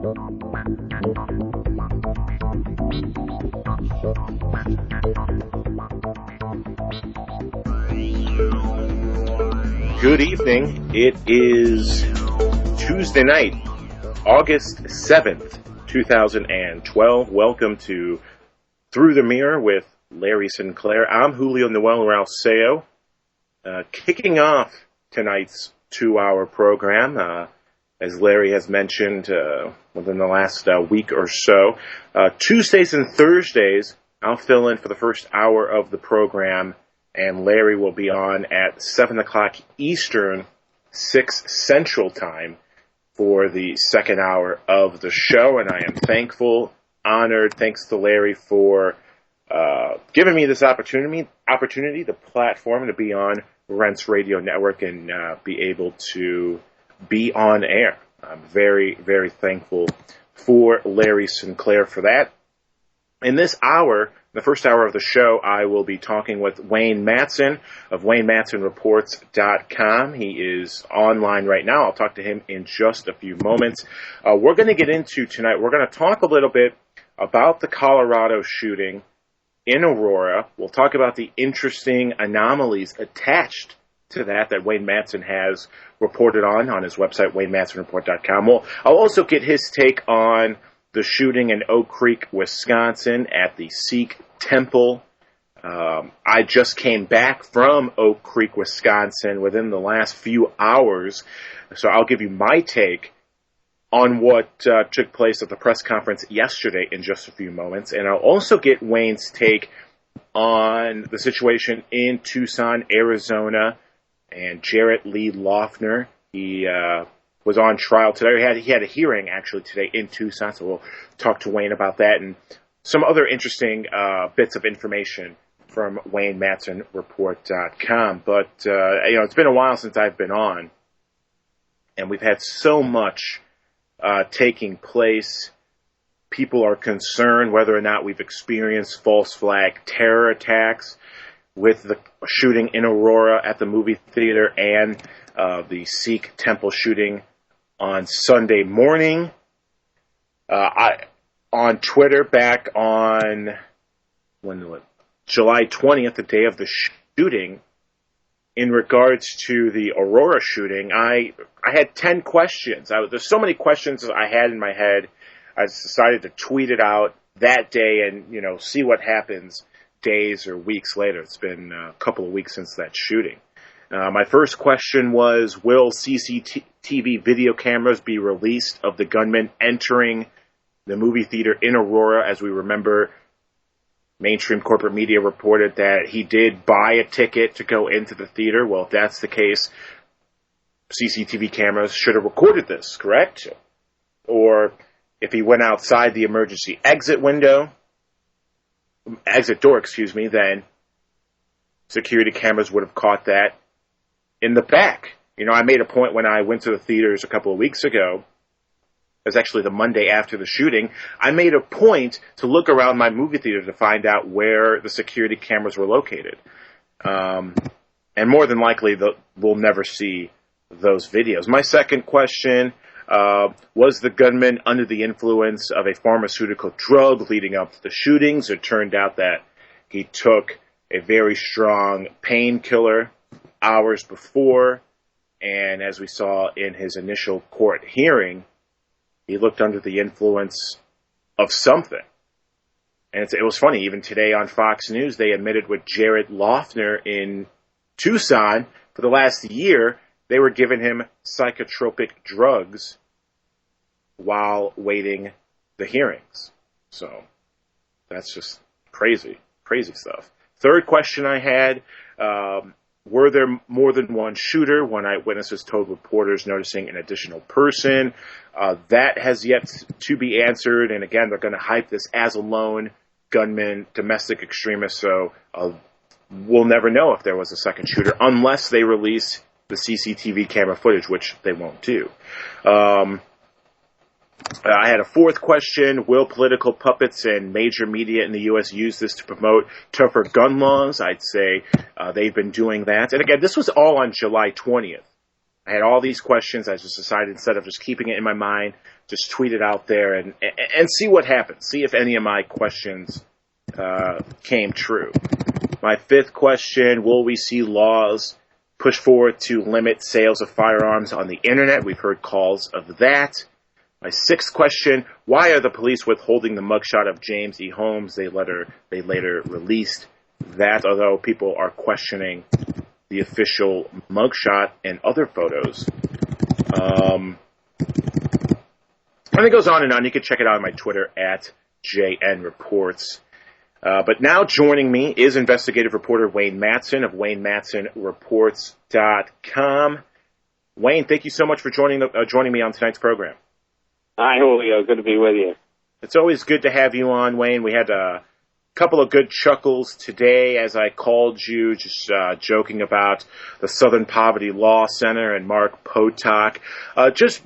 Good evening. It is Tuesday night, August 7th, 2012. Welcome to Through the Mirror with Larry Sinclair. I'm Julio Noel Ralseo. Kicking off tonight's 2-hour program, as Larry has mentioned within the last week or so. Tuesdays and Thursdays, I'll fill in for the first hour of the program, and Larry will be on at 7 o'clock Eastern, 6 Central Time for the second hour of the show. And I am thankful, honored, thanks to Larry for giving me this opportunity, the platform to be on Rents Radio Network and be able to be on air. I'm very, very thankful for Larry Sinclair for that. In this hour, the first hour of the show, I will be talking with Wayne Madsen of JNReports.com. He is online right now. I'll talk to him in just a few moments. We're going to get into tonight, we're going to talk a little bit about the Colorado shooting in Aurora. We'll talk about the interesting anomalies attached to that Wayne Madsen has reported on his website, WayneMadsenReport.com. I'll also get his take on the shooting in Oak Creek, Wisconsin at the Sikh temple. I just came back from Oak Creek, Wisconsin within the last few hours, so I'll give you my take on what took place at the press conference yesterday in just a few moments, and I'll also get Wayne's take on the situation in Tucson, Arizona, and Jarrett Lee Loughner. He was on trial today. He had a hearing actually today in Tucson, so we'll talk to Wayne about that and some other interesting bits of information from WayneMadsenReport.com. But it's been a while since I've been on, and we've had so much taking place. People are concerned whether or not we've experienced false flag terror attacks with the shooting in Aurora at the movie theater and the Sikh temple shooting on Sunday morning. On Twitter, back on July 20th, the day of the shooting, in regards to the Aurora shooting, I had 10 questions. There's so many questions that I had in my head. I decided to tweet it out that day and, see what happens days or weeks later. It's been a couple of weeks since that shooting. My first question was, will CCTV video cameras be released of the gunman entering the movie theater in Aurora? As we remember, mainstream corporate media reported that he did buy a ticket to go into the theater. Well, if that's the case, CCTV cameras should have recorded this, correct? Or if he went outside the emergency exit door, then security cameras would have caught that in the back. I made a point when I went to the theaters a couple of weeks ago. It was actually the Monday after the shooting. I made a point to look around my movie theater to find out where the security cameras were located. And more than likely, we'll never see those videos. My second question, was the gunman under the influence of a pharmaceutical drug leading up to the shootings? It turned out that he took a very strong painkiller hours before, and as we saw in his initial court hearing, he looked under the influence of something. And it was funny, even today on Fox News, they admitted with Jarrett Loughner in Tucson, for the last year, they were giving him psychotropic drugs while waiting the hearings. So that's just crazy stuff. Third question I had, were there more than one shooter? One eyewitnesses told reporters noticing an additional person. That has yet to be answered. And again, they're going to hype this as a lone gunman, domestic extremist. So we'll never know if there was a second shooter unless they release the CCTV camera footage, which they won't do. I had a fourth question. Will political puppets and major media in the U.S. use this to promote tougher gun laws? I'd say they've been doing that. And again, this was all on July 20th. I had all these questions. I just decided instead of just keeping it in my mind, just tweet it out there and see what happens. See if any of my questions came true. My fifth question, will we see laws pushed forward to limit sales of firearms on the internet? We've heard calls of that. My sixth question, why are the police withholding the mugshot of James E. Holmes? They later released that, although people are questioning the official mugshot and other photos. And it goes on and on. You can check it out on my Twitter at JNReports. But now joining me is investigative reporter Wayne Madsen of WayneMadsenReports.com. Wayne, thank you so much for joining me on tonight's program. Hi, Julio. Good to be with you. It's always good to have you on, Wayne. We had a couple of good chuckles today as I called you, just joking about the Southern Poverty Law Center and Mark Potok. Just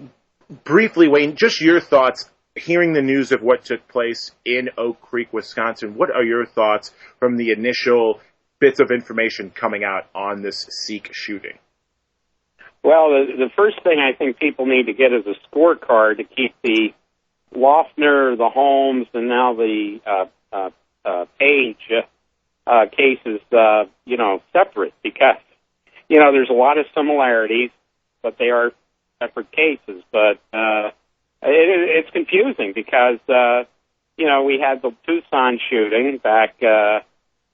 briefly, Wayne, just your thoughts, hearing the news of what took place in Oak Creek, Wisconsin. What are your thoughts from the initial bits of information coming out on this Sikh shooting? Well, the first thing I think people need to get is a scorecard to keep the Loeffner, the Holmes, and now the Page cases, separate, because, there's a lot of similarities, but they are separate cases. But it's confusing because, we had the Tucson shooting back the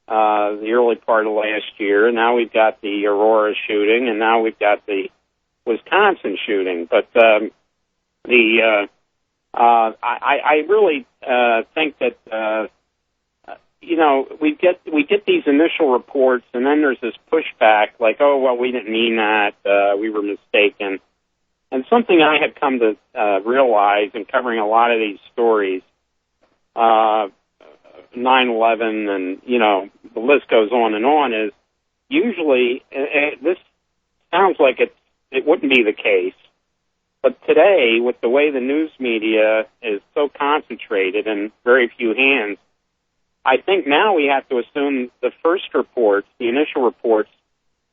early part of last year, and now we've got the Aurora shooting, and now we've got the Wisconsin shooting. But I really think that we get these initial reports, and then there's this pushback, like, oh, well, we didn't mean that, we were mistaken. And something I have come to realize in covering a lot of these stories, 9/11, and the list goes on, is usually this sounds like it wouldn't be the case. But today, with the way the news media is so concentrated in very few hands, I think now we have to assume the first reports, the initial reports,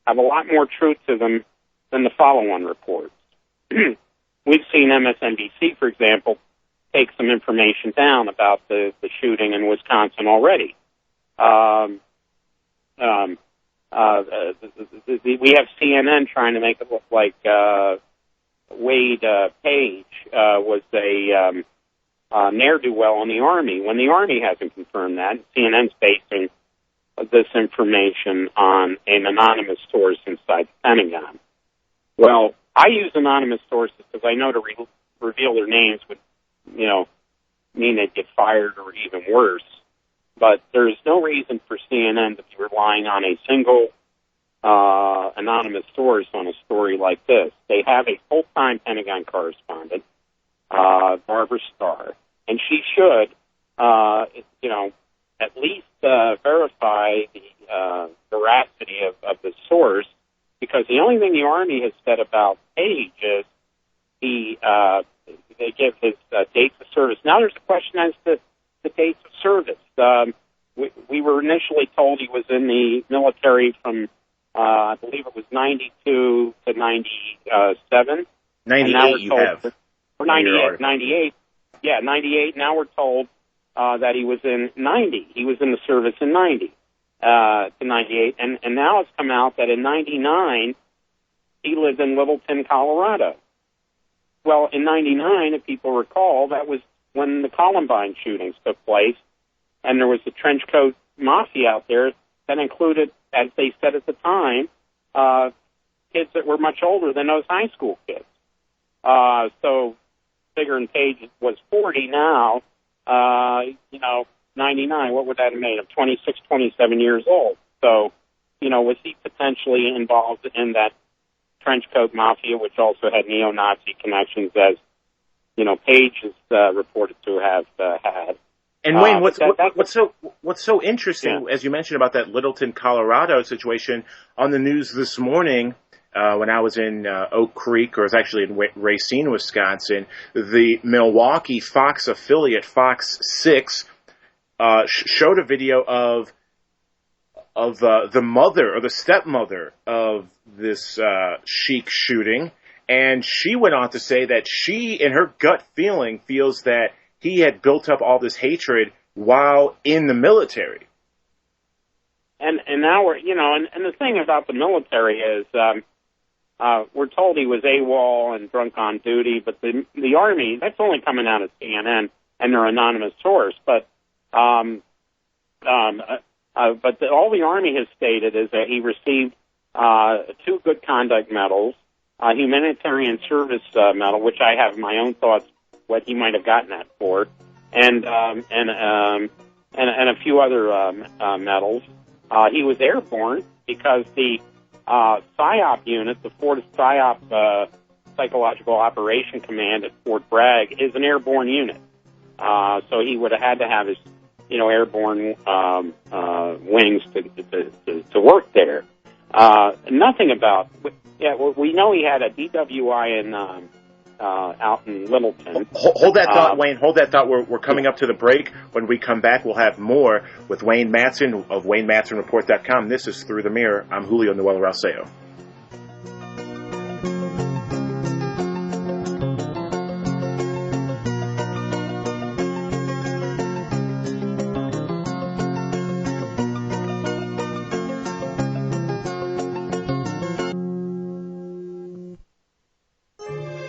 have a lot more truth to them than the follow-on reports. We've seen MSNBC, for example, take some information down about the shooting in Wisconsin already. We have CNN trying to make it look like Wade Page was a ne'er-do-well in the Army, when the Army hasn't confirmed that. CNN's basing this information on an anonymous source inside the Pentagon. Well, I use anonymous sources because I know to reveal their names would, mean they'd get fired or even worse. But there's no reason for CNN to be relying on a single anonymous source on a story like this. They have a full-time Pentagon correspondent, Barbara Starr, and she should, at least verify the veracity of the source, because the only thing the Army has said about Page is they give his dates of service. Now there's a question as to the dates of service. We were initially told he was in the military from, I believe it was 92 to 97. 98 you have. Or 98. Yeah, 98. Now we're told that he was in 90. He was in the service in 90 to 98. And now it's come out that in 99, he lived in Littleton, Colorado. Well, in 99, if people recall, that was when the Columbine shootings took place, and there was the trench coat mafia out there that included, as they said at the time, kids that were much older than those high school kids. So Figure and Page was 40 now, 99, what would that have made him? 26, 27 years old. So, was he potentially involved in that trench coat mafia, which also had neo-Nazi connections, as, Page is reported to have had. And Wayne, what's so interesting, as you mentioned about that Littleton, Colorado situation, on the news this morning, when I was in Oak Creek, or I was actually in Racine, Wisconsin, the Milwaukee Fox affiliate, Fox 6, showed a video of the mother or the stepmother of this Sheik shooting, And she went on to say that she, in her gut feeling, feels that he had built up all this hatred while in the military. And now we're, and the thing about the military is, we're told he was AWOL and drunk on duty, but the Army, that's only coming out of CNN and their anonymous source. But all the Army has stated is that he received 2 good conduct medals, a humanitarian service medal, which I have my own thoughts what he might have gotten that for, and a few other medals. He was airborne because the PSYOP unit, the 4th PSYOP Psychological Operation Command at Fort Bragg, is an airborne unit. So he would have had to have his, airborne wings to work there. Nothing about. Yeah, we know he had a DWI out in Littleton. Hold that thought, Wayne. Hold that thought. We're coming up to the break. When we come back, we'll have more with Wayne Madsen of WayneMadsenReport.com. This is Through the Mirror. I'm Julio Noel Rauseo.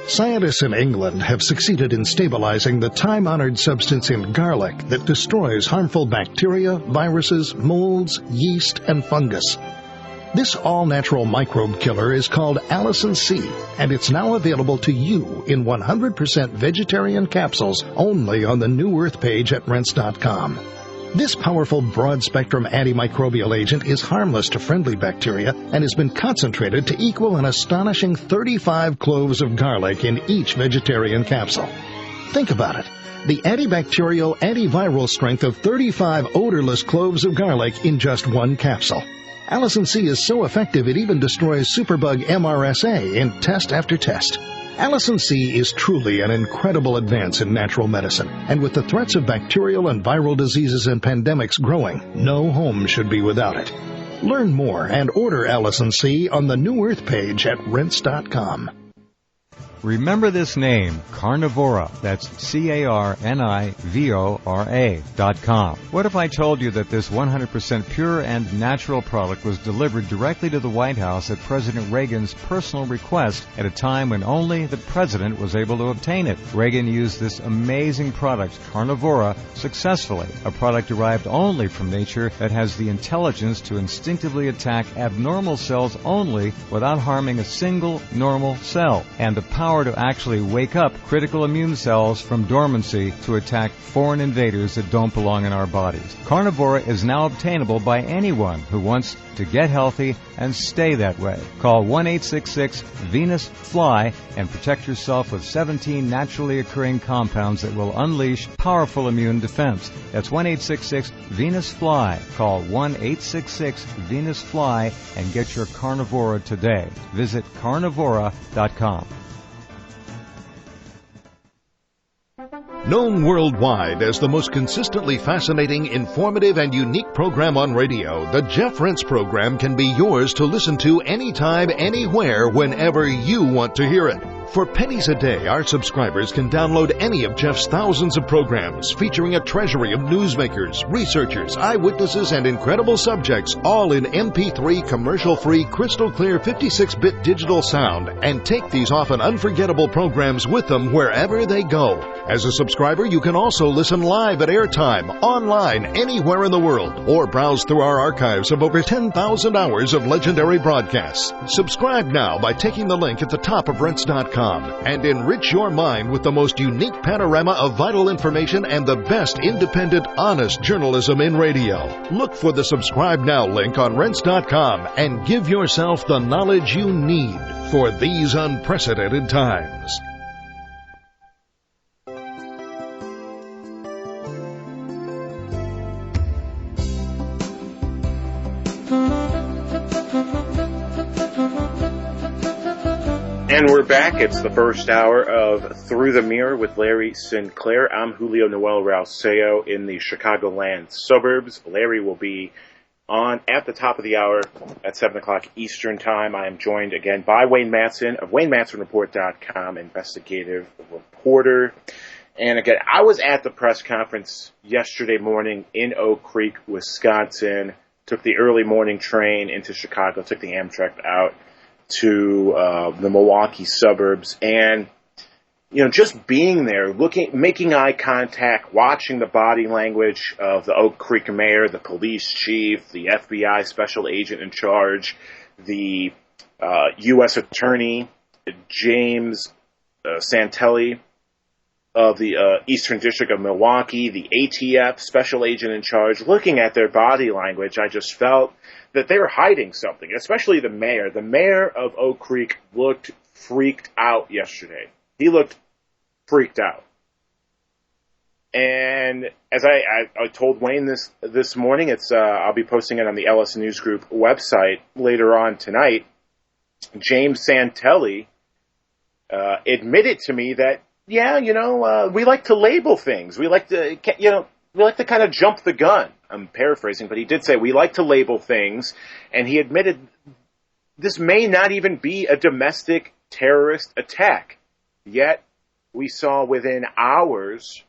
Scientists in England have succeeded in stabilizing the time-honored substance in garlic that destroys harmful bacteria, viruses, molds, yeast, and fungus. This all-natural microbe killer is called Allicin C, and it's now available to you in 100% vegetarian capsules only on the New Earth page at rense.com. This powerful broad-spectrum antimicrobial agent is harmless to friendly bacteria and has been concentrated to equal an astonishing 35 cloves of garlic in each vegetarian capsule. Think about it. The antibacterial, antiviral strength of 35 odorless cloves of garlic in just one capsule. Allicin C is so effective it even destroys superbug MRSA in test after test. Allicin C is truly an incredible advance in natural medicine, and with the threats of bacterial and viral diseases and pandemics growing, no home should be without it. Learn more and order Allicin C on the New Earth page at rense.com. Remember this name, Carnivora. That's CARNIVORA.com. What if I told you that this 100% pure and natural product was delivered directly to the White House at President Reagan's personal request at a time when only the president was able to obtain it? Reagan used this amazing product, Carnivora, successfully, a product derived only from nature that has the intelligence to instinctively attack abnormal cells only without harming a single normal cell, and the power to actually wake up critical immune cells from dormancy to attack foreign invaders that don't belong in our bodies. Carnivora is now obtainable by anyone who wants to get healthy and stay that way. Call 1-866-VENUS-FLY and protect yourself with 17 naturally occurring compounds that will unleash powerful immune defense. That's 1-866-VENUS-FLY. Call 1-866-VENUS-FLY and get your Carnivora today. Visit carnivora.com. Known worldwide as the most consistently fascinating, informative, and unique program on radio, the Jeff Rense program can be yours to listen to anytime, anywhere, whenever you want to hear it. For pennies a day, our subscribers can download any of Jeff's thousands of programs featuring a treasury of newsmakers, researchers, eyewitnesses, and incredible subjects, all in MP3 commercial-free, crystal-clear 56-bit digital sound, and take these often unforgettable programs with them wherever they go. As a subscriber, you can also listen live at airtime, online, anywhere in the world, or browse through our archives of over 10,000 hours of legendary broadcasts. Subscribe now by taking the link at the top of rense.com. and enrich your mind with the most unique panorama of vital information and the best independent, honest journalism in radio. Look for the Subscribe Now link on rense.com and give yourself the knowledge you need for these unprecedented times. And we're back. It's the first hour of Through the Mirror with Larry Sinclair. I'm Julio Noel Rauseo in the Chicagoland suburbs. Larry will be on at the top of the hour at 7 o'clock Eastern Time. I am joined again by Wayne Madsen of WayneMadsenReport.com, investigative reporter. And again, I was at the press conference yesterday morning in Oak Creek, Wisconsin. Took the early morning train into Chicago, took the Amtrak out to the Milwaukee suburbs. And, you know, just being there, making eye contact, watching the body language of the Oak Creek mayor, the police chief, the FBI special agent in charge, the U.S. attorney, James Santelli of the Eastern District of Milwaukee, the ATF special agent in charge, looking at their body language, I just felt that they were hiding something, especially the mayor. The mayor of Oak Creek looked freaked out yesterday. He looked freaked out. And as I told Wayne this morning, I'll be posting it on the LS News Group website later on tonight. James Santelli admitted to me that, yeah, you know, we like to label things. We like to kind of jump the gun. I'm paraphrasing, but he did say we like to label things, and he admitted this may not even be a domestic terrorist attack. Yet, we saw within hours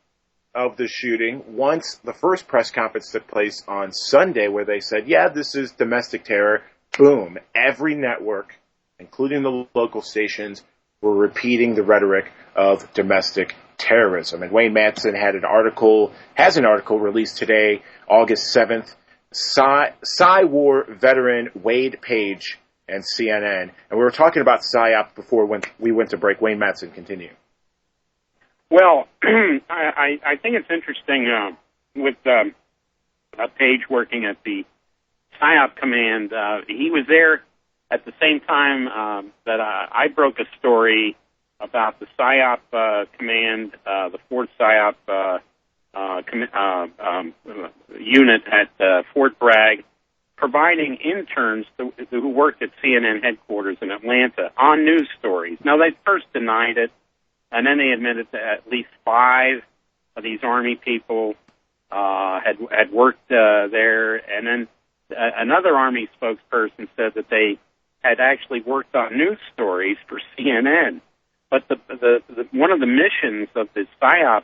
of the shooting, once the first press conference took place on Sunday, where they said, yeah, this is domestic terror, boom, every network, including the local stations, were repeating the rhetoric of domestic terrorism. And Wayne Madsen has an article released today, August 7th, War veteran Wade Page and CNN. And we were talking about PSYOP before when we went to break. Wayne Madsen, continue. Well, I think it's interesting with Page working at the PSYOP command. He was there at the same time that I broke a story about the PSYOP command, the 4th PSYOP unit at Fort Bragg, providing interns who worked at CNN headquarters in Atlanta on news stories. Now, they first denied it, and then they admitted that at least 5 of these Army people had worked there, and then another Army spokesperson said that they had actually worked on news stories for CNN. But one of the missions of the PSYOP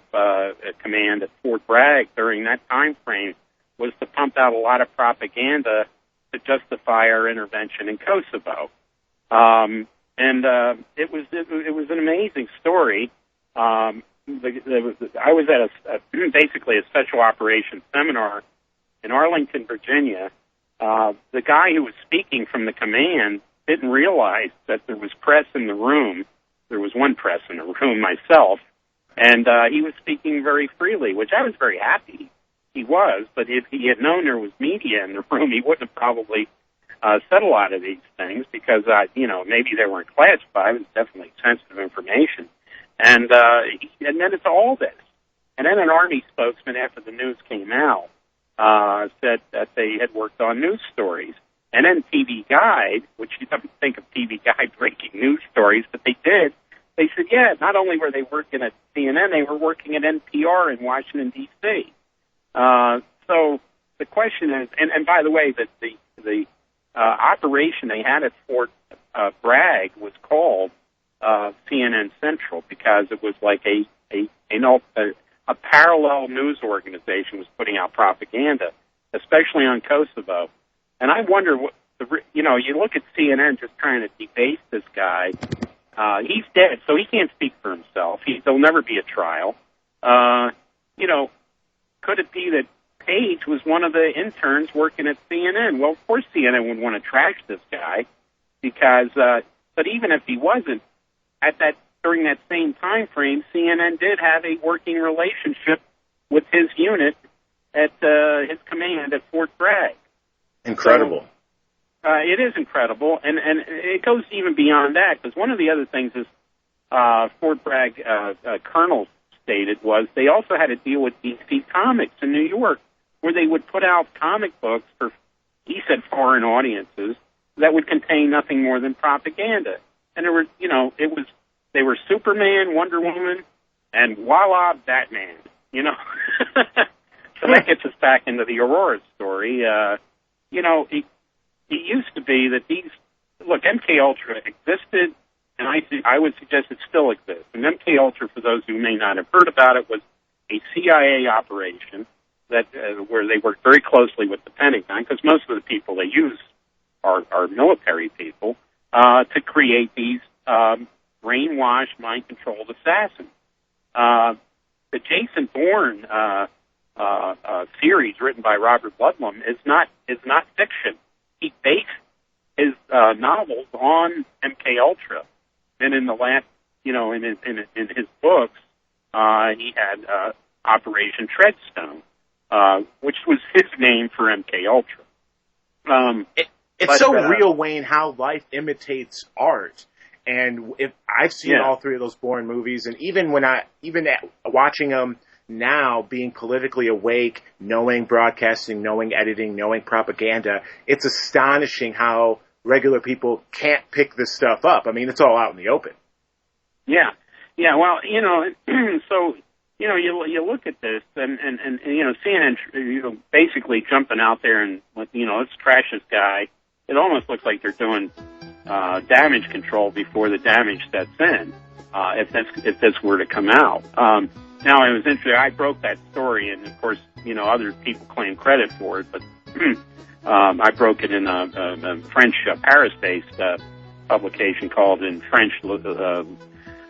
command at Fort Bragg during that time frame was to pump out a lot of propaganda to justify our intervention in Kosovo. It was an amazing story. I was at basically a special operations seminar in Arlington, Virginia. The guy who was speaking from the command didn't realize that there was press in the room. There was one press in the room, myself, and he was speaking very freely, which I was very happy he was. But if he had known there was media in the room, he wouldn't have probably said a lot of these things because, maybe they weren't classified. It was definitely sensitive information. And then it's all this. And then an Army spokesman, after the news came out, said that they had worked on news stories. And then TV Guide, which you don't think of TV Guide breaking news stories, but they did. They said, yeah, not only were they working at CNN, they were working at NPR in Washington, D.C. So the question is, and by the way, that the operation they had at Fort Bragg was called CNN Central because it was like a parallel news organization was putting out propaganda, especially on Kosovo. And I wonder, you look at CNN just trying to debase this guy. He's dead, so he can't speak for himself. There'll never be a trial. Could it be that Page was one of the interns working at CNN? Well, of course CNN would want to trash this guy because, but even if he wasn't, during that same time frame, CNN did have a working relationship with his unit at his command at Fort Bragg. Incredible. So, it is incredible, and it goes even beyond that, because one of the other things is Fort Bragg Colonel stated was they also had to deal with DC Comics in New York, where they would put out comic books for, he said, foreign audiences that would contain nothing more than propaganda. And there were, they were Superman, Wonder Woman, and voila, Batman, So that gets us back into the Aurora story. it used to be that MK Ultra existed, and I would suggest it still exists. And MK Ultra, for those who may not have heard about it, was a CIA operation that where they worked very closely with the Pentagon, because most of the people they use are military people, to create these brainwashed, mind-controlled assassins. The Jason Bourne series written by Robert Ludlum is not fiction. He based his novels on MK Ultra, and in the last, in his books, he had Operation Treadstone, which was his name for MK Ultra. It's so real, Wayne, how life imitates art. And if I've seen all three of those Bourne movies, and even watching them now, being politically awake, knowing broadcasting, knowing editing, knowing propaganda, it's astonishing how regular people can't pick this stuff up. I mean, it's all out in the open. Yeah. Well, so you look at this, and CNN, basically jumping out there and let's trash this guy. It almost looks like they're doing damage control before the damage sets in, if this were to come out. Now, it was interesting. I broke that story, and of course, other people claim credit for it, but I broke it in a French Paris-based publication called in French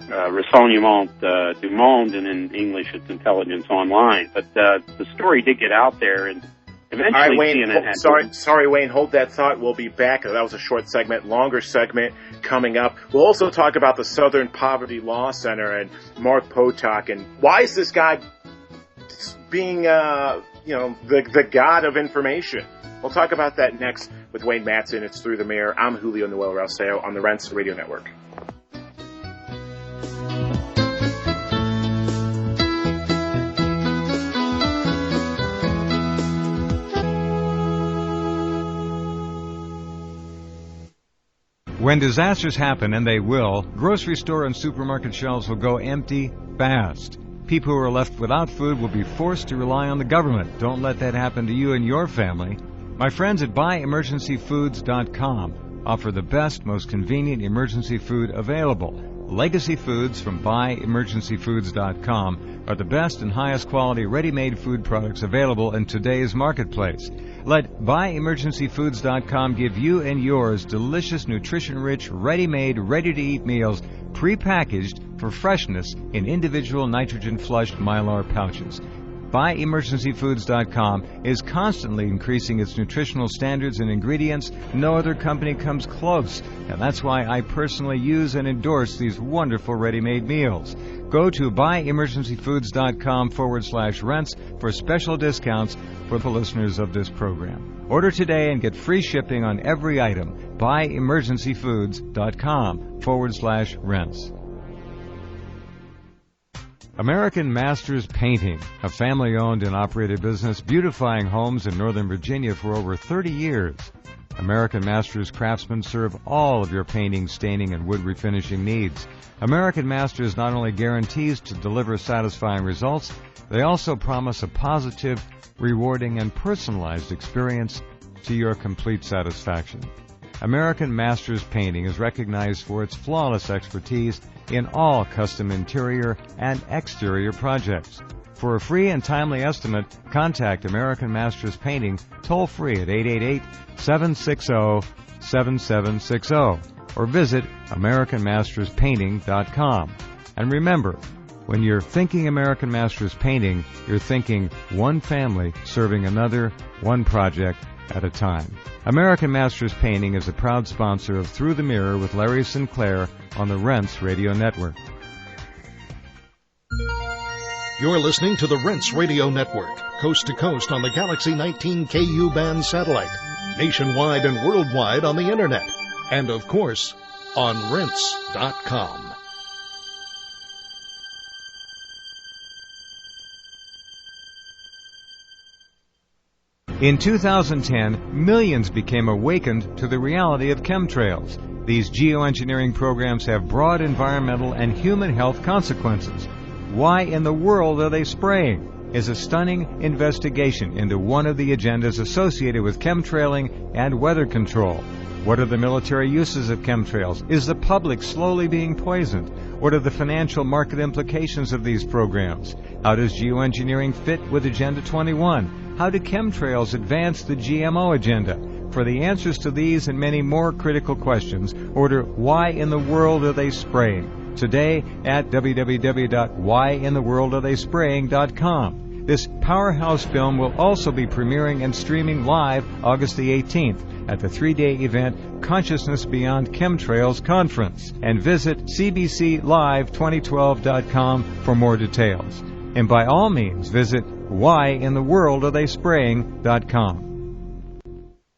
Renseignement du Monde, and in English it's Intelligence Online. But the story did get out there, and eventually all right, Wayne, CNN sorry, Wayne, hold that thought. We'll be back. That was a short segment. Longer segment coming up. We'll also talk about the Southern Poverty Law Center and Mark Potok, and why is this guy being, the god of information? We'll talk about that next with Wayne Madsen. It's Through the Mirror. I'm Julio Noel Ralseo on the Rents Radio Network. When disasters happen, and they will, grocery store and supermarket shelves will go empty fast. People who are left without food will be forced to rely on the government. Don't let that happen to you and your family. My friends at BuyEmergencyFoods.com offer the best, most convenient emergency food available. Legacy Foods from BuyEmergencyFoods.com are the best and highest quality ready-made food products available in today's marketplace. Let BuyEmergencyFoods.com give you and yours delicious, nutrition-rich, ready-made, ready-to-eat meals pre-packaged for freshness in individual nitrogen-flushed Mylar pouches. BuyEmergencyFoods.com is constantly increasing its nutritional standards and ingredients. No other company comes close, and that's why I personally use and endorse these wonderful ready-made meals. Go to BuyEmergencyFoods.com/rents for special discounts for the listeners of this program. Order today and get free shipping on every item. BuyEmergencyFoods.com/rents. American Masters Painting, a family-owned and operated business beautifying homes in Northern Virginia for over 30 years. American Masters craftsmen serve all of your painting, staining, and wood refinishing needs. American Masters not only guarantees to deliver satisfying results, they also promise a positive, rewarding, and personalized experience to your complete satisfaction. American Masters Painting is recognized for its flawless expertise in all custom interior and exterior projects. For a free and timely estimate, contact American Masters Painting toll-free at 888-760-7760 or visit AmericanMastersPainting.com. And remember, when you're thinking American Masters Painting, you're thinking one family serving another, one project at a time. American Masters Painting is a proud sponsor of Through the Mirror with Larry Sinclair on the Rents Radio Network. You're listening to the Rents Radio Network, coast to coast on the Galaxy 19 KU band satellite, nationwide and worldwide on the Internet, and of course, on Rents.com. In 2010, millions became awakened to the reality of chemtrails. These geoengineering programs have broad environmental and human health consequences. Why in the world are they spraying? is a stunning investigation into one of the agendas associated with chemtrailing and weather control. What are the military uses of chemtrails? Is the public slowly being poisoned? What are the financial market implications of these programs? How does geoengineering fit with Agenda 21? How do chemtrails advance the GMO agenda? For the answers to these and many more critical questions, order Why in the World Are They Spraying? Today at www.whyintheworldaretheyspraying.com. This powerhouse film will also be premiering and streaming live August the 18th at the 3-day event Consciousness Beyond Chemtrails Conference. And visit cbclive2012.com for more details. And by all means, visit whyintheworldaretheyspraying.com.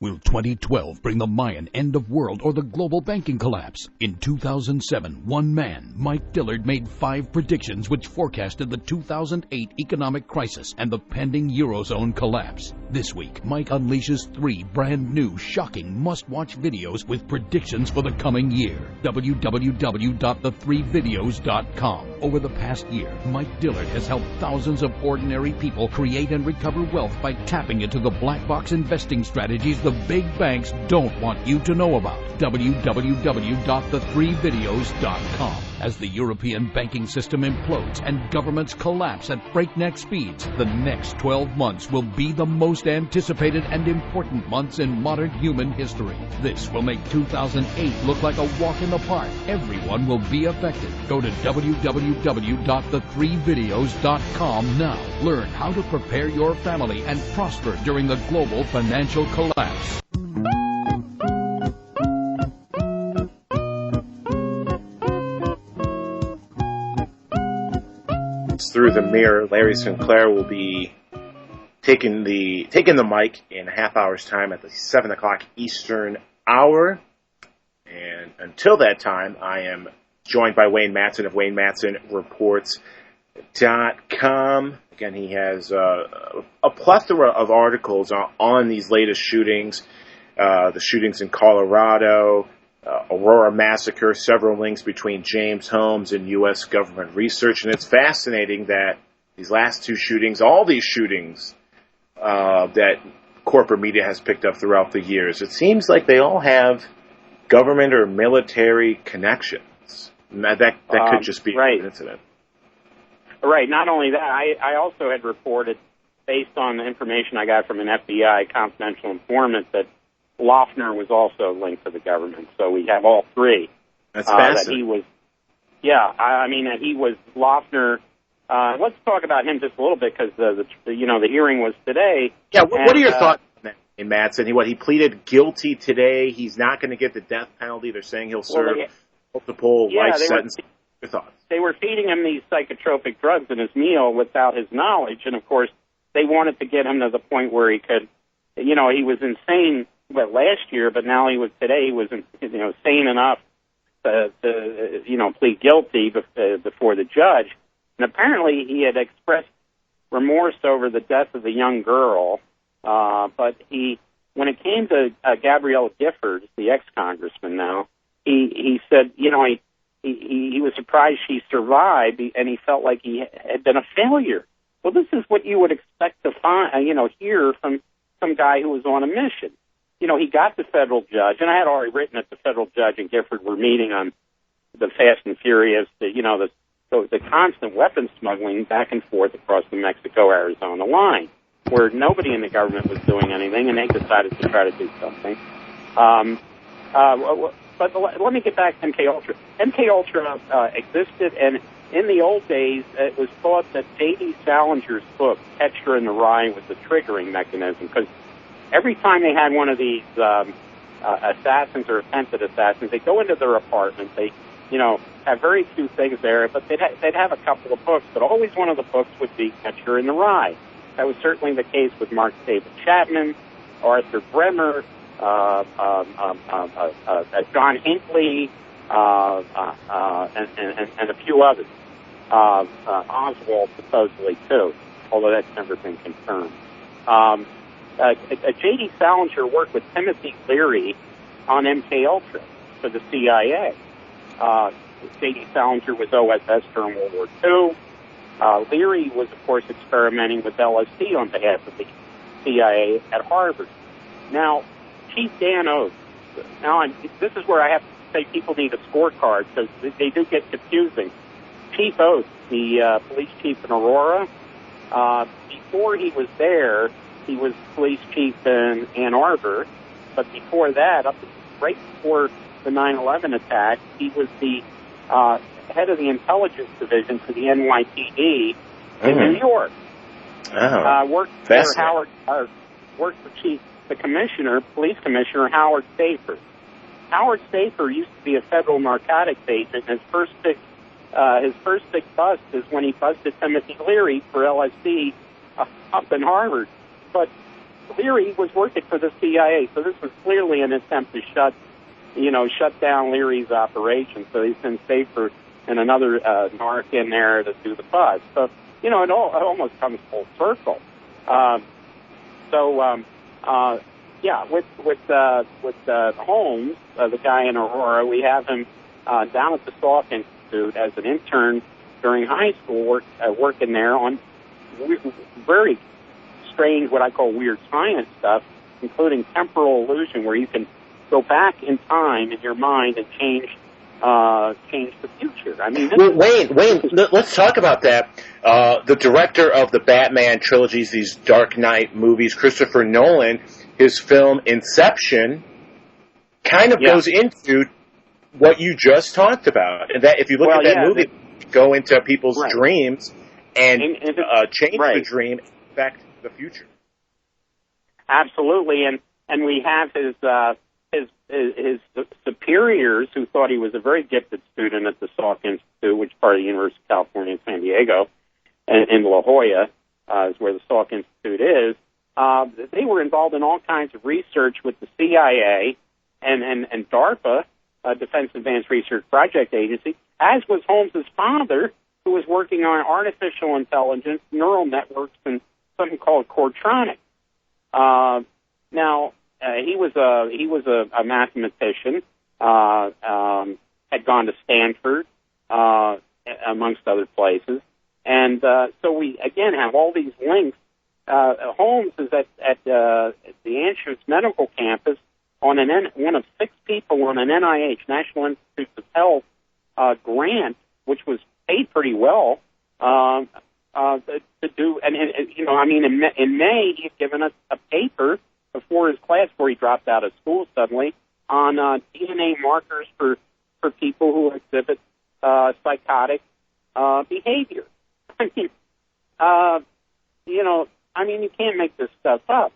Will 2012 bring the Mayan end of world or the global banking collapse? In 2007, one man, Mike Dillard, made 5 predictions which forecasted the 2008 economic crisis and the pending Eurozone collapse. This week, Mike unleashes 3 brand new, shocking, must-watch videos with predictions for the coming year. www.the3videos.com. Over the past year, Mike Dillard has helped thousands of ordinary people create and recover wealth by tapping into the black box investing strategies the big banks don't want you to know about. www.the3videos.com. As the European banking system implodes and governments collapse at breakneck speeds, the next 12 months will be the most anticipated and important months in modern human history. This will make 2008 look like a walk in the park. Everyone will be affected. Go to www.the3videos.com now. Learn how to prepare your family and prosper during the global financial collapse. Through the Mirror, Larry Sinclair will be taking the mic in a half hour's time at the 7 o'clock Eastern hour. And until that time, I am joined by Wayne Madsen of JNReports.com. Again, he has a plethora of articles on these latest shootings, the shootings in Colorado, Aurora Massacre, several links between James Holmes and U.S. government research. And it's fascinating that these last 2 shootings, all these shootings that corporate media has picked up throughout the years, it seems like they all have government or military connections. That could just be an incident. Right. Not only that, I also had reported, based on the information I got from an FBI confidential informant, that Loeffner was also linked to the government. So we have all 3. That's fascinating. That he was, that he was Loeffner. Let's talk about him just a little bit, because the hearing was today. Yeah. What are your thoughts on that, Madsen? He pleaded guilty today. He's not going to get the death penalty. They're saying he'll serve multiple life sentences. Your thoughts? They were feeding him these psychotropic drugs in his meal without his knowledge, and of course they wanted to get him to the point where he could, he was insane last year, but now he was sane enough to plead guilty before the judge. And apparently he had expressed remorse over the death of the young girl, but when it came to Gabriel Giffords, the ex-congressman now, he said, he was surprised she survived, and he felt like he had been a failure. Well, this is what you would expect to hear from some guy who was on a mission. He got the federal judge, and I had already written that the federal judge and Gifford were meeting on the Fast and Furious, the constant weapons smuggling back and forth across the Mexico-Arizona line, where nobody in the government was doing anything, and they decided to try to do something. But let me get back to MKUltra. MKUltra existed, and in the old days, it was thought that J.D. Salinger's book, Catcher in the Rye, was the triggering mechanism, because every time they had one of these assassins or attempted assassins, they go into their apartment, they, have very few things there, but they'd have a couple of books, but always one of the books would be Catcher in the Rye. That was certainly the case with Mark David Chapman, Arthur Bremer, John Hinckley, and a few others. Oswald supposedly too, although that's never been confirmed. J.D. Salinger worked with Timothy Leary on MKUltra for the CIA. J.D. Salinger was OSS during World War II. Leary was, of course, experimenting with LSD on behalf of the CIA at Harvard. Now, Chief Dan Oates. Now, this is where I have to say people need a scorecard because they do get confusing. Chief Oates, the police chief in Aurora, before he was there, he was police chief in Ann Arbor. But before that, right before the 9/11 attack, he was the head of the intelligence division for the NYPD in New York. Worked for the commissioner, police commissioner, Howard Safer. Howard Safer used to be a federal narcotics agent. His first big bust is when he busted Timothy Leary for LSD up in Harvard. But Leary was working for the CIA, so this was clearly an attempt to shut down Leary's operation. So he sent Safer and another narc in there to do the bust. So it almost comes full circle. With Holmes, the guy in Aurora, we have him down at the Salk Institute as an intern during high school, working there on very strange, what I call weird science stuff, including temporal illusion, where you can go back in time in your mind and change the future. I mean, Wayne, let's talk about that. The director of the Batman trilogies, these Dark Knight movies, Christopher Nolan, his film Inception, kind of goes into what you just talked about. And that if you look at that movie, go into people's dreams and change the dream, affect the future. Absolutely, and we have his superiors who thought he was a very gifted student at the Salk Institute, which is part of the University of California in San Diego, and in La Jolla is where the Salk Institute is. They were involved in all kinds of research with the CIA and DARPA, Defense Advanced Research Project Agency, as was Holmes's father, who was working on artificial intelligence, neural networks, and something called Cortronic. He was a mathematician, had gone to Stanford, amongst other places, and so we again have all these links. Holmes is at the Anschutz Medical Campus on one of 6 people on an NIH, National Institutes of Health, grant, which was paid pretty well to do. And in May he had given us a paper before his class, where he dropped out of school suddenly, on DNA markers for people who exhibit psychotic behavior. You can't make this stuff up.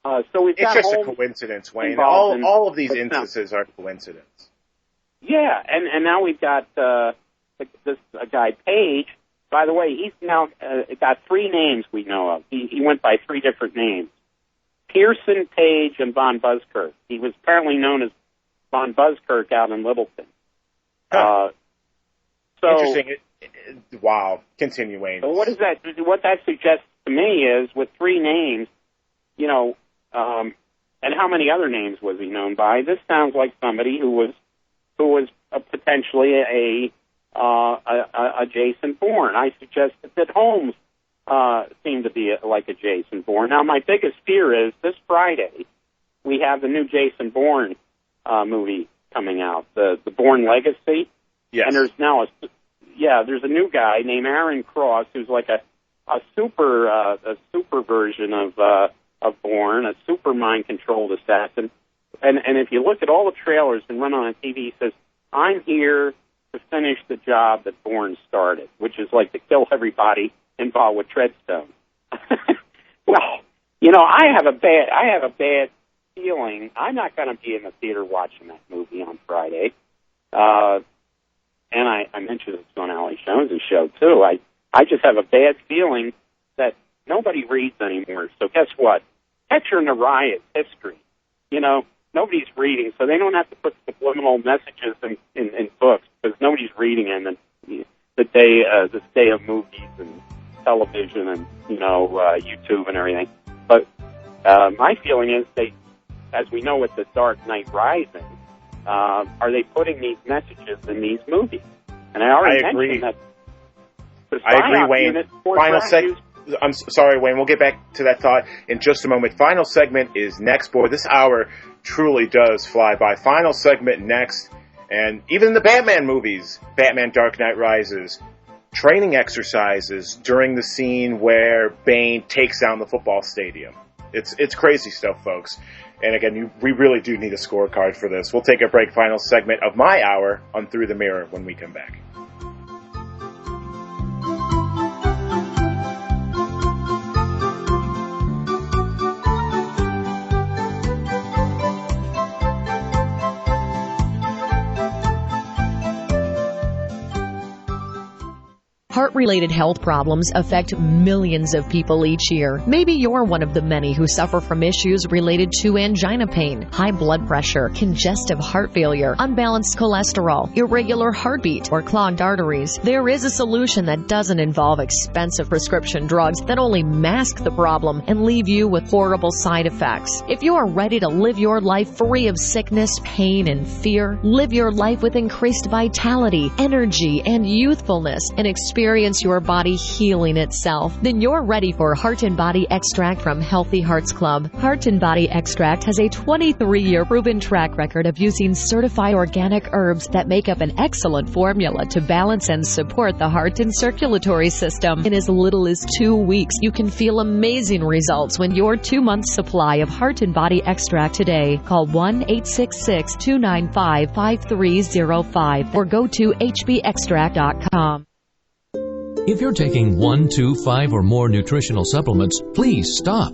So we've got it's just a coincidence, Wayne. All of these instances are coincidence. Yeah, and now we've got this guy Page. By the way, he's now got 3 names we know of. He went by 3 different names: Pearson, Page, and Von Buskirk. He was apparently known as Von Buskirk out in Littleton. Interesting. Wow. Continue, Wayne. So what that suggests to me is, with 3 names, and how many other names was he known by? This sounds like somebody who was potentially a Jason Bourne. I suggested that Holmes seemed to be like a Jason Bourne. Now, my biggest fear is this Friday we have the new Jason Bourne movie coming out, the Bourne Legacy. Yes. And there's now there's a new guy named Aaron Cross who's like a super version of Bourne, a super mind-controlled assassin. And if you look at all the trailers and run on a TV, he says, "I'm here to finish the job that Bourne started," which is like to kill everybody involved with Treadstone. Well, I have a bad feeling. I'm not going to be in the theater watching that movie on Friday. And I mentioned it's on Alex Jones' show too. I just have a bad feeling that nobody reads anymore. So guess what? Catcher in the Rye is history. Nobody's reading, so they don't have to put subliminal messages in books, because nobody's reading in this day of movies and television and YouTube and everything. But my feeling is as we know with the Dark Knight Rising, are they putting these messages in these movies? And I already mentioned that. I agree, Wayne. Final segment. I'm sorry, Wayne. We'll get back to that thought in just a moment. Final segment is next. Boy, this hour truly does fly by. Final segment next. And even in the Batman movies, Batman Dark Knight Rises, training exercises during the scene where Bane takes down the football stadium. It's crazy stuff, folks. And again, we really do need a scorecard for this. We'll take a break. Final segment of my hour on Through the Mirror when we come back. Heart-related health problems affect millions of people each year. Maybe you're one of the many who suffer from issues related to angina pain, high blood pressure, congestive heart failure, unbalanced cholesterol, irregular heartbeat, or clogged arteries. There is a solution that doesn't involve expensive prescription drugs that only mask the problem and leave you with horrible side effects. If you are ready to live your life free of sickness, pain, and fear, live your life with increased vitality, energy, and youthfulness, and experience your body healing itself, then you're ready for Heart and Body Extract from Healthy Hearts Club. Heart and Body Extract has a 23-year proven track record of using certified organic herbs that make up an excellent formula to balance and support the heart and circulatory system. In as little as 2 weeks, you can feel amazing results when your 2-month supply of Heart and Body Extract today. Call 1-866-295-5305 or go to hbextract.com. If you're taking 1, 2, 5, or more nutritional supplements, please stop.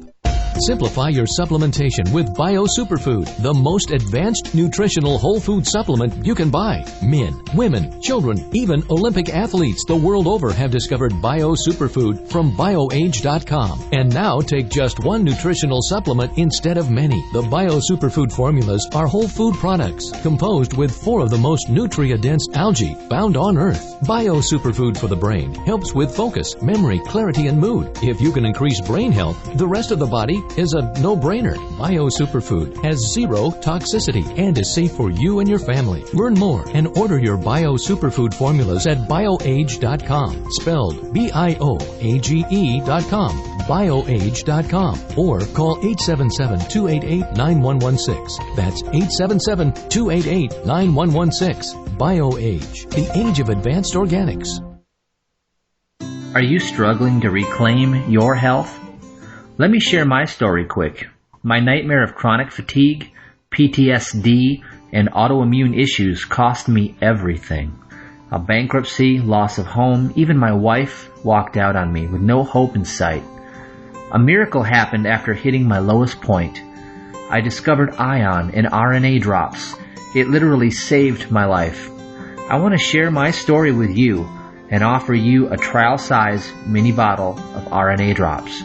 Simplify your supplementation with Bio Superfood, the most advanced nutritional whole food supplement you can buy. Men, women, children, even Olympic athletes the world over have discovered Bio Superfood from BioAge.com. And now take just one nutritional supplement instead of many. The Bio Superfood formulas are whole food products composed with 4 of the most nutrient-dense algae found on Earth. Bio Superfood for the brain helps with focus, memory, clarity, and mood. If you can increase brain health, the rest of the body is a no-brainer. Bio Superfood has 0 toxicity and is safe for you and your family. Learn more and order your Bio Superfood formulas at BioAge.com, spelled BIOAGE.com, BioAge.com, or call 877-288-9116. That's 877-288-9116. BioAge, the age of advanced organics. Are you struggling to reclaim your health? Let me share my story quick. My nightmare of chronic fatigue, PTSD, and autoimmune issues cost me everything. A bankruptcy, loss of home, even my wife walked out on me with no hope in sight. A miracle happened after hitting my lowest point. I discovered ion and RNA drops. It literally saved my life. I want to share my story with you and offer you a trial-size mini bottle of RNA drops.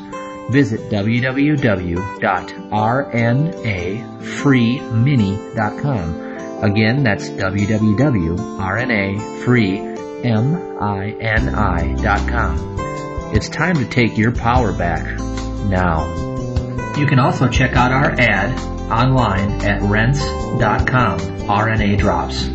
Visit www.rnafreemini.com. Again, that's www.rnafreemini.com. It's time to take your power back now. You can also check out our ad online at rents.com. RNA Drops.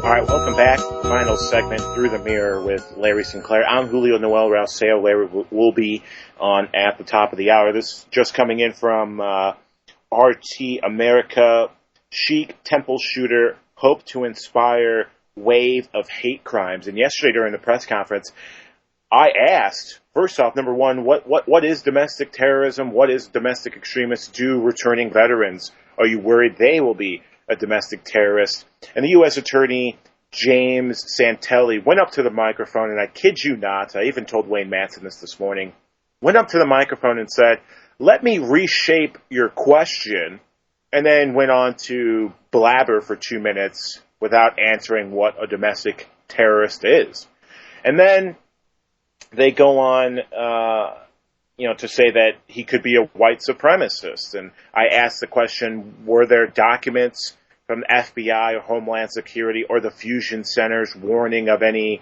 All right, welcome back. Final segment, Through the Mirror with Larry Sinclair. I'm Julio Noel Rousseau. Larry will be on at the top of the hour. This is just coming in from RT America. Chic temple shooter hoped to inspire wave of hate crimes. And yesterday during the press conference, I asked, first off, number one, what is domestic terrorism? What is domestic extremists do returning veterans? Are you worried they will be a domestic terrorist? And the U.S. Attorney James Santelli went up to the microphone, and I kid you not, I even told Wayne Madsen this morning, went up to the microphone and said, let me reshape your question, and then went on to blabber for 2 minutes without answering what a domestic terrorist is. And then they go on to say that he could be a white supremacist. And I asked the question, were there documents from the FBI or Homeland Security or the fusion centers warning of any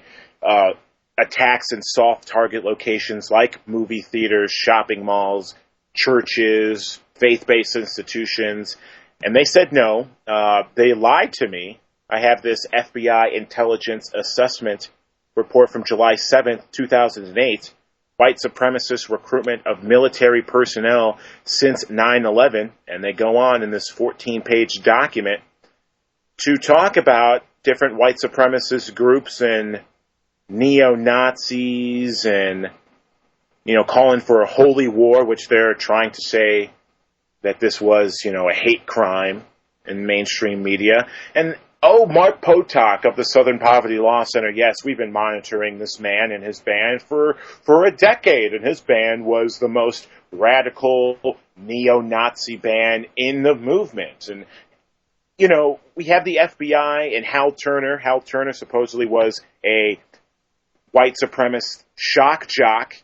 attacks in soft target locations like movie theaters, shopping malls, churches, faith-based institutions, and they said no. They lied to me. I have this FBI intelligence assessment report from July 7th, 2008, white supremacist recruitment of military personnel since 9/11, and they go on in this 14-page document to talk about different white supremacist groups and neo-Nazis and, calling for a holy war, which they're trying to say that this was, a hate crime in mainstream media. And Mark Potok of the Southern Poverty Law Center, yes, we've been monitoring this man and his band for a decade, and his band was the most radical neo-Nazi band in the movement. And, we have the FBI and Hal Turner. Hal Turner supposedly was a white supremacist shock jock,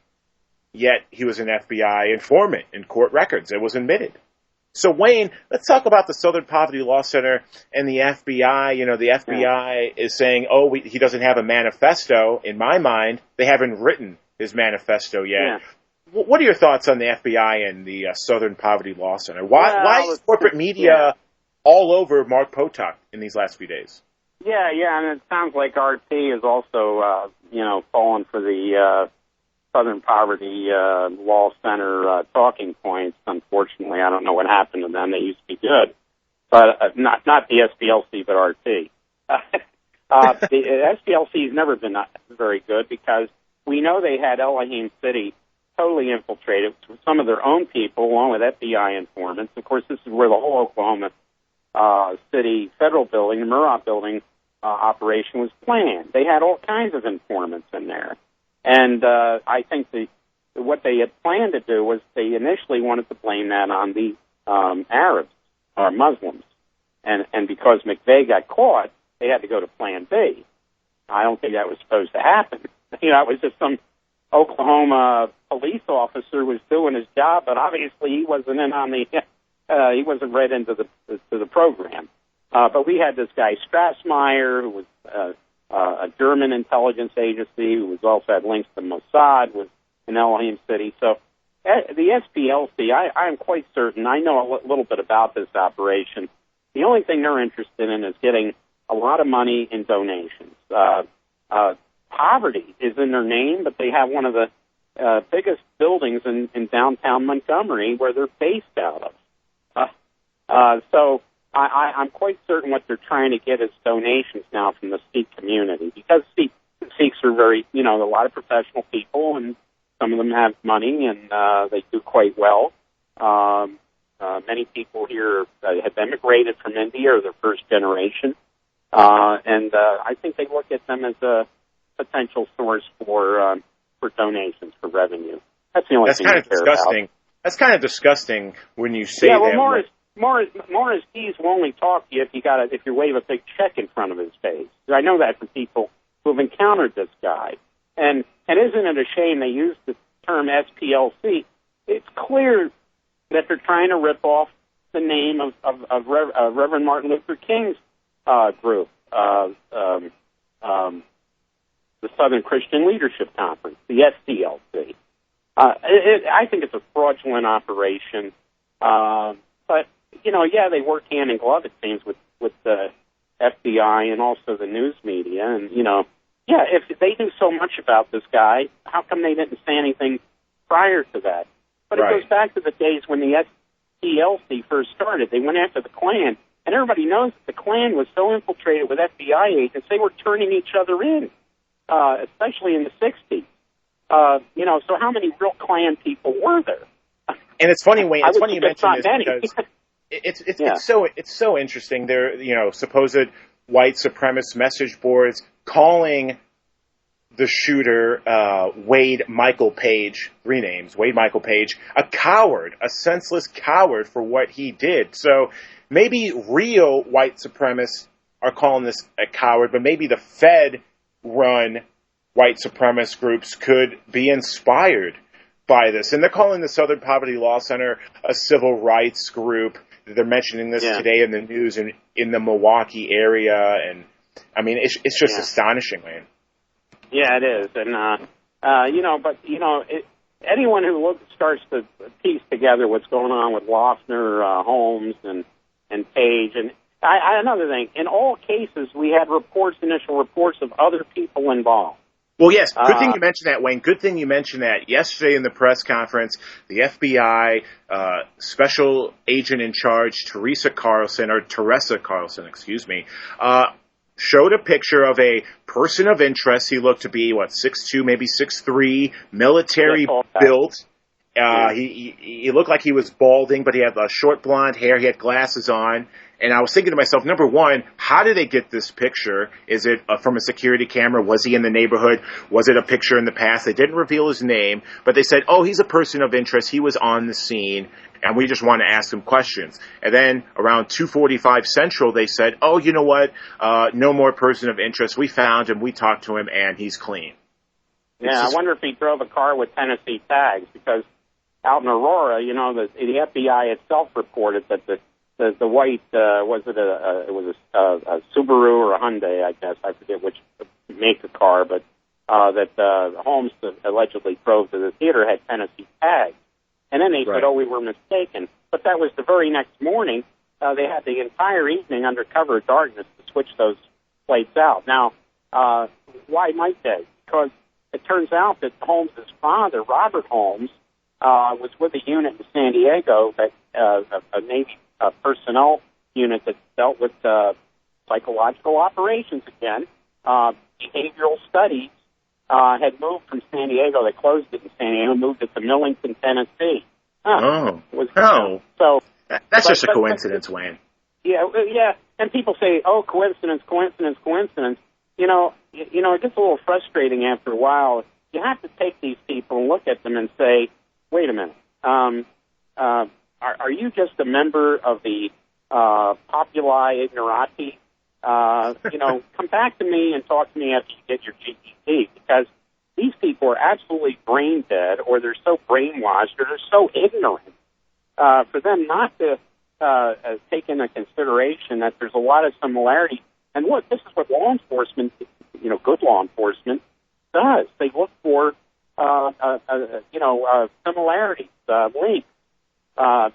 yet he was an FBI informant in court records. It was admitted. So, Wayne, let's talk about the Southern Poverty Law Center and the FBI. The FBI is saying, he doesn't have a manifesto. In my mind, they haven't written his manifesto yet. Yeah. What are your thoughts on the FBI and the Southern Poverty Law Center? Why is corporate media all over Mark Potok in these last few days? Yeah, and it sounds like RT is also, falling for the Southern Poverty Law Center talking points. Unfortunately, I don't know what happened to them. They used to be good, but not the SPLC, but RT. The SPLC has never been very good because we know they had Elohim City totally infiltrated with some of their own people, along with FBI informants. Of course, this is where the whole Oklahoma City federal building, the Murat building operation was planned. They had all kinds of informants in there. And I think what they had planned to do was they initially wanted to blame that on the Arabs or Muslims. And because McVeigh got caught, they had to go to Plan B. I don't think that was supposed to happen. It was just some Oklahoma police officer was doing his job, but obviously he wasn't in on the he wasn't read into the program. But we had this guy Strassmeyer, who was a German intelligence agency, who also had links to Mossad, was in Elohim City. So the SPLC, I'm quite certain, I know a little bit about this operation. The only thing they're interested in is getting a lot of money in donations. Poverty is in their name, but they have one of the biggest buildings in downtown Montgomery where they're based out of. So I'm quite certain what they're trying to get is donations now from the Sikh community, because Sikhs are very, a lot of professional people, and some of them have money, and they do quite well. Many people here have emigrated from India, or they're first generation, and I think they look at them as a potential source for donations, for revenue. That's the only thing kind of care disgusting. About. That's kind of disgusting when you say that. Morris Keys will only talk to you if you wave a big check in front of his face. I know that from people who have encountered this guy. And isn't it a shame they use the term SPLC? It's clear that they're trying to rip off the name of Reverend Martin Luther King's group, the Southern Christian Leadership Conference, the SPLC. I think it's a fraudulent operation. But, they work hand in glove, it seems, with the FBI and also the news media. And, if they knew so much about this guy, how come they didn't say anything prior to that? But It goes back to the days when the SPLC first started. They went after the Klan, and everybody knows that the Klan was so infiltrated with FBI agents, they were turning each other in, especially in the 60s. So how many real Klan people were there? And it's funny, Wayne. It's funny you mention this because it's so interesting. There, supposed white supremacist message boards calling the shooter Wade Michael Page, 3 names, Wade Michael Page, a coward, a senseless coward for what he did. So maybe real white supremacists are calling this a coward, but maybe the Fed-run white supremacist groups could be inspired by this. And they're calling the Southern Poverty Law Center a civil rights group. They're mentioning this today in the news in the Milwaukee area. And, I mean, it's just astonishing, man. Yeah, it is. And, anyone who starts to piece together what's going on with Loeffner, Holmes, and Page, and another thing, in all cases, we had initial reports of other people involved. Well, yes, good thing you mentioned that, Wayne. Good thing you mentioned that. Yesterday in the press conference, the FBI special agent in charge, Teresa Carlson, showed a picture of a person of interest. He looked to be, 6'2", maybe 6'3", military built. He looked like he was balding, but he had short blonde hair. He had glasses on. And I was thinking to myself, number one, how did they get this picture? Is it from a security camera? Was he in the neighborhood? Was it a picture in the past? They didn't reveal his name, but they said, he's a person of interest. He was on the scene, and we just want to ask him questions. And then around 2:45 Central, they said, you know what? No more person of interest. We found him. We talked to him, and he's clean. Yeah, I wonder if he drove a car with Tennessee tags, because out in Aurora, the FBI itself reported that the white, was it a Subaru or a Hyundai, I guess, I forget which make the car, but that Holmes allegedly drove to the theater had Tennessee tags. And then they said, we were mistaken. But that was the very next morning. They had the entire evening under cover of darkness to switch those plates out. Now, why might they? Because it turns out that Holmes' father, Robert Holmes, was with a unit in San Diego, that a Navy personnel unit that dealt with psychological operations again. Behavioral studies had moved from San Diego. They closed it in San Diego, moved it to Millington, Tennessee. So that's just a coincidence, Wayne. Yeah. And people say, coincidence. It gets a little frustrating after a while. You have to take these people and look at them and say, wait a minute. Are you just a member of the populi ignorati? Come back to me and talk to me after you get your GED, because these people are absolutely brain dead, or they're so brainwashed, or they're so ignorant. For them not to take into consideration that there's a lot of similarity. And this is what law enforcement, good law enforcement does. They look for similarities, links. And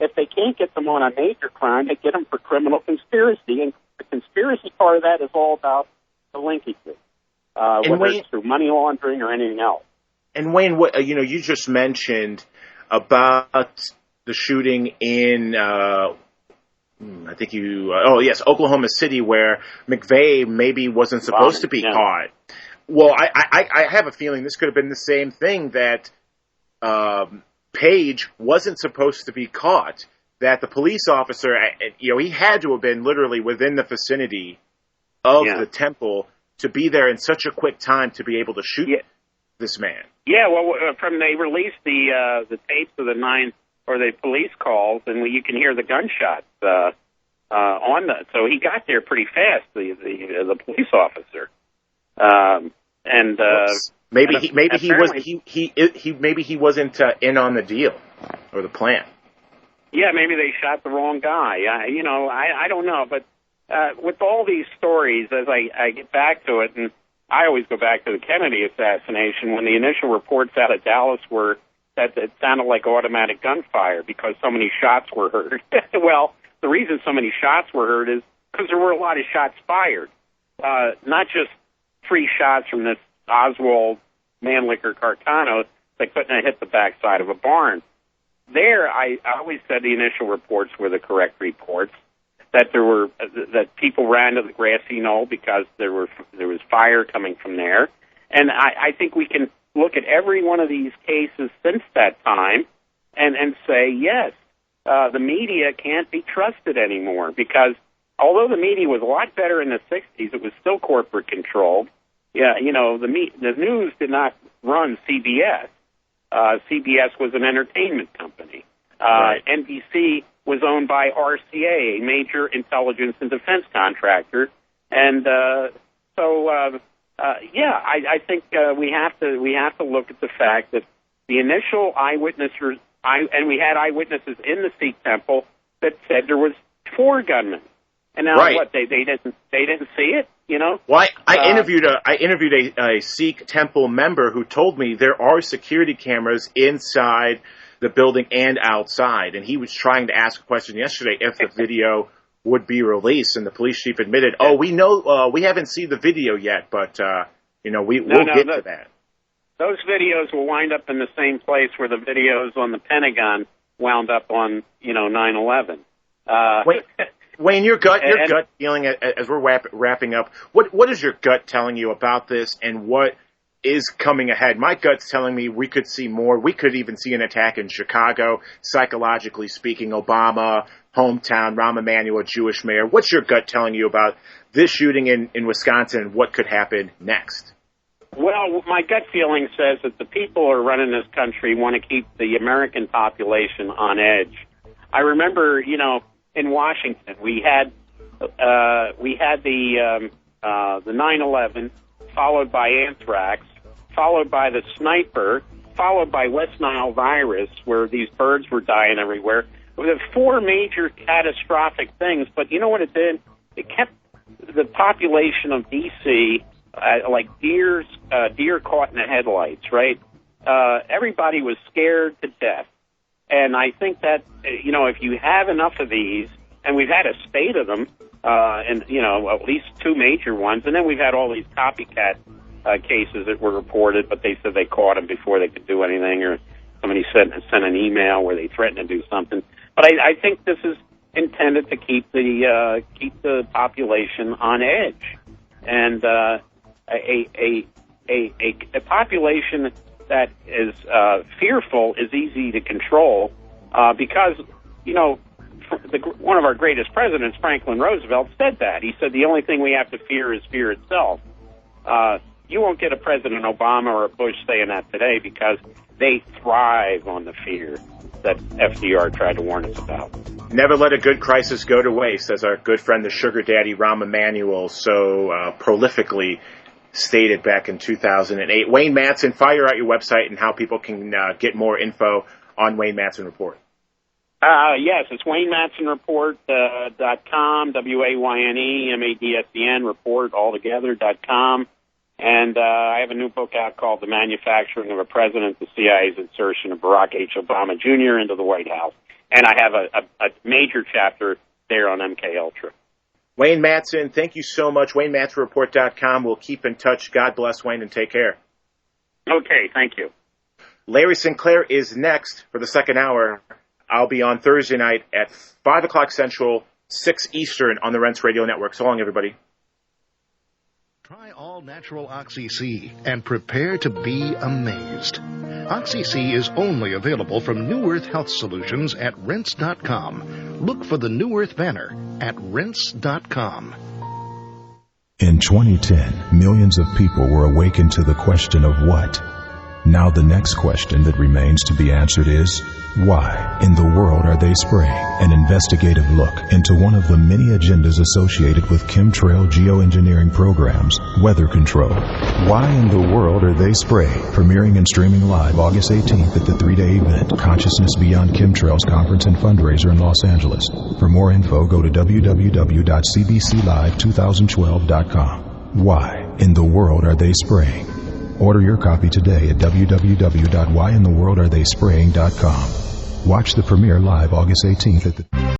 if they can't get them on a major crime, they get them for criminal conspiracy. And the conspiracy part of that is all about the linkages, whether it's through money laundering or anything else. And Wayne, you just mentioned about the shooting in, Oklahoma City, where McVeigh maybe wasn't supposed to be caught. Well, I have a feeling this could have been the same thing, that Page wasn't supposed to be caught, that the police officer, he had to have been literally within the vicinity of the temple to be there in such a quick time to be able to shoot this man. Yeah, well, they released the tapes of the police calls, and you can hear the gunshots on that. So he got there pretty fast, the police officer. Maybe he wasn't in on the deal or the plan. Yeah, maybe they shot the wrong guy. I don't know. But with all these stories, as I get back to it, and I always go back to the Kennedy assassination, when the initial reports out of Dallas were that it sounded like automatic gunfire because so many shots were heard. Well, the reason so many shots were heard is because there were a lot of shots fired, not just 3 shots from this Oswald Mannlicher Carcano that couldn't have hit the backside of a barn. There, I always said the initial reports were the correct reports, that that people ran to the grassy knoll because there was fire coming from there. And I think we can look at every one of these cases since that time and say, yes, the media can't be trusted anymore, because although the media was a lot better in the 60s, it was still corporate controlled. Yeah, the news did not run CBS. CBS was an entertainment company. NBC was owned by RCA, a major intelligence and defense contractor. And I think we have to look at the fact that the initial eyewitnesses, and we had eyewitnesses in the Sikh temple that said there was 4 gunmen. And now right. What? They didn't see it, you know? Well, I interviewed a Sikh temple member who told me there are security cameras inside the building and outside, and he was trying to ask a question yesterday if the video would be released, and the police chief admitted, "Oh, we know we haven't seen the video yet, but we'll get to that." Those videos will wind up in the same place where the videos on the Pentagon wound up on 9/11. Wayne, your gut feeling as we're wrapping up. What is your gut telling you about this, and what is coming ahead? My gut's telling me we could see more. We could even see an attack in Chicago. Psychologically speaking, Obama, hometown, Rahm Emanuel, Jewish mayor. What's your gut telling you about this shooting in Wisconsin and what could happen next? Well, my gut feeling says that the people who are running this country want to keep the American population on edge. I remember, in Washington, we had the 9/11, followed by anthrax, followed by the sniper, followed by West Nile virus, where these birds were dying everywhere. There were 4 major catastrophic things, but you know what it did? It kept the population of D.C. Like deer caught in the headlights, right? Everybody was scared to death. And I think that, if you have enough of these, and we've had a spate of them, and, at least 2 major ones, and then we've had all these copycat cases that were reported, but they said they caught them before they could do anything, or somebody sent an email where they threatened to do something. But I think this is intended to keep the population on edge. And a population that is fearful is easy to control because, one of our greatest presidents, Franklin Roosevelt, said that. He said the only thing we have to fear is fear itself. You won't get a President Obama or a Bush saying that today because they thrive on the fear that FDR tried to warn us about. Never let a good crisis go to waste, as our good friend, the sugar daddy, Rahm Emanuel, so prolifically stated back in 2008. Wayne Madsen, fire out your website and how people can get more info on Wayne Madsen Report. Yes, it's WayneMadsenReport.com, WayneMadsen Report altogether.com. And I have a new book out called The Manufacturing of a President, the CIA's Insertion of Barack H. Obama Jr. into the White House. And I have a major chapter there on MKUltra. Wayne Madsen, thank you so much. WayneMadsenReport.com. We'll keep in touch. God bless, Wayne, and take care. Okay, thank you. Larry Sinclair is next for the second hour. I'll be on Thursday night at 5 o'clock Central, 6 Eastern on the Rents Radio Network. So long, everybody. Try all natural Oxy-C and prepare to be amazed. Oxy-C is only available from New Earth Health Solutions at Rents.com. Look for the New Earth banner at Rents.com. In 2010, millions of people were awakened to the question of what? Now the next question that remains to be answered is, why in the world are they spraying? An investigative look into one of the many agendas associated with chemtrail geoengineering programs, weather control. Why in the world are they spraying? Premiering and streaming live August 18th at the 3-day event, Consciousness Beyond Chemtrails Conference and Fundraiser in Los Angeles. For more info, go to www.cbclive2012.com. Why in the world are they spraying? Order your copy today at www.whyintheworldaretheyspraying.com. Watch the premiere live August 18th at the...